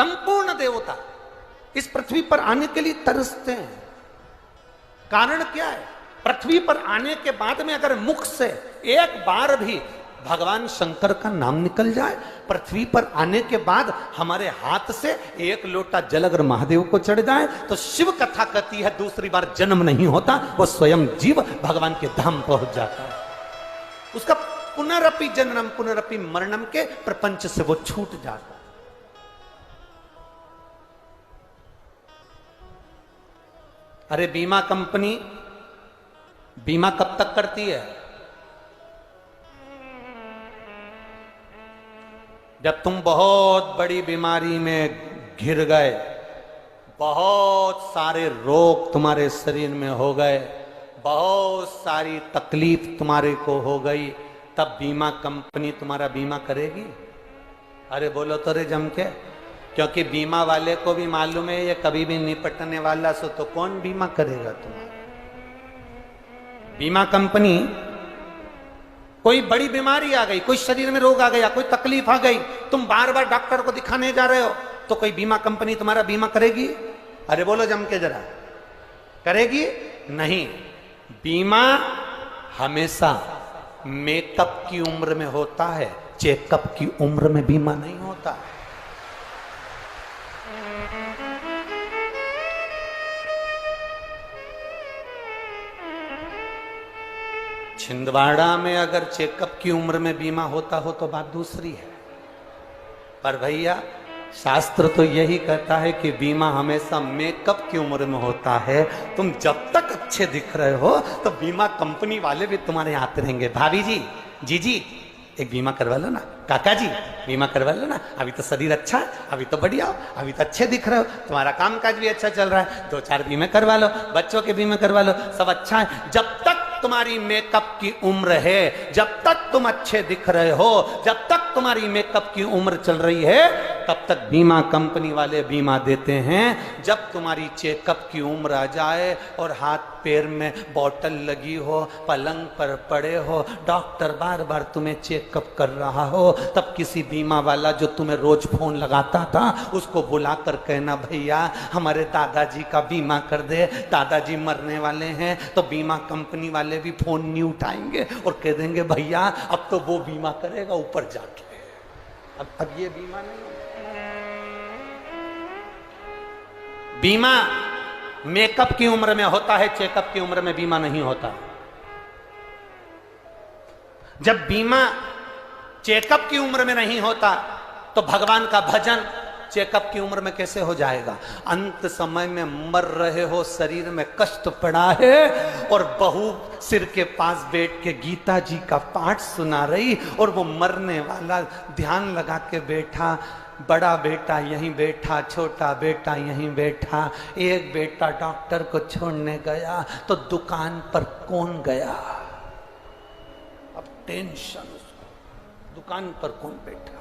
संपूर्ण देवता इस पृथ्वी पर आने के लिए तरसते हैं। कारण क्या है? पृथ्वी पर आने के बाद में अगर मुख से एक बार भी भगवान शंकर का नाम निकल जाए, पृथ्वी पर आने के बाद हमारे हाथ से एक लोटा जल अगर महादेव को चढ़ जाए, तो शिव कथा कहती है दूसरी बार जन्म नहीं होता, वो स्वयं जीव भगवान के धाम पहुंच जाता है। उसका पुनरपि जन्म पुनरपि मरणम के प्रपंच से वो छूट जाता है। अरे बीमा कंपनी बीमा कब तक करती है? जब तुम बहुत बड़ी बीमारी में घिर गए, बहुत सारे रोग तुम्हारे शरीर में हो गए, बहुत सारी तकलीफ तुम्हारे को हो गई, तब बीमा कंपनी तुम्हारा बीमा करेगी। अरे बोलो तो रे जम के, क्योंकि बीमा वाले को भी मालूम है ये कभी भी निपटने वाला, सो तो कौन बीमा करेगा तुम्हारा? बीमा कंपनी, कोई बड़ी बीमारी आ गई, कोई शरीर में रोग आ गया, कोई तकलीफ आ गई, तुम बार बार डॉक्टर को दिखाने जा रहे हो, तो कोई बीमा कंपनी तुम्हारा बीमा करेगी? अरे बोलो जम के जरा, करेगी? नहीं। बीमा हमेशा मेकअप की उम्र में होता है, चेकअप की उम्र में बीमा नहीं होता। छिंदवाड़ा में अगर चेकअप की उम्र में बीमा होता हो तो बात दूसरी है, पर भैया शास्त्र तो यही कहता है कि बीमा हमेशा मेकअप की उम्र में होता है। तुम जब तक अच्छे दिख रहे हो तो बीमा कंपनी वाले भी तुम्हारे आते रहेंगे। भाभी जी, जीजी, एक बीमा करवा लो ना, काका जी बीमा करवा लो ना, अभी तो शरीर अच्छा है, अभी तो बढ़िया हो, अभी तो अच्छे दिख रहे हो, तुम्हारा कामकाज भी अच्छा चल रहा है, 2-4 बीमे करवा लो, बच्चों के बीमे करवा लो, सब अच्छा है। जब तक तुम्हारी मेकअप की उम्र है, जब तक तुम अच्छे दिख रहे हो, जब तक तुम्हारी मेकअप की उम्र चल रही है, तब तक बीमा कंपनी वाले बीमा देते हैं। जब तुम्हारी चेकअप की उम्र आ जाए और हाथ पैर में बोतल लगी हो, पलंग पर पड़े हो, डॉक्टर बार बार तुम्हें चेकअप कर रहा हो, तब किसी बीमा वाला जो तुम्हें रोज फोन लगाता था उसको बुलाकर कहना, भैया हमारे दादाजी का बीमा कर दे, दादाजी मरने वाले हैं। तो बीमा कंपनी वाले भी फोन नहीं उठाएंगे और कह देंगे, भैया अब तो वो बीमा करेगा ऊपर जाके, अब ये बीमा नहीं। बीमा मेकअप की उम्र में होता है, चेकअप की उम्र में बीमा नहीं होता। जब बीमा चेकअप की उम्र में नहीं होता तो भगवान का भजन चेकअप की उम्र में कैसे हो जाएगा? अंत समय में मर रहे हो, शरीर में कष्ट पड़ा है और बहू सिर के पास बैठ के गीता जी का पाठ सुना रही, और वो मरने वाला ध्यान लगा के बैठा, बड़ा बेटा यहीं बैठा, छोटा बेटा यहीं बैठा, एक बेटा डॉक्टर को छोड़ने गया तो दुकान पर कौन गया? अब टेंशन उसको, दुकान पर कौन बैठा?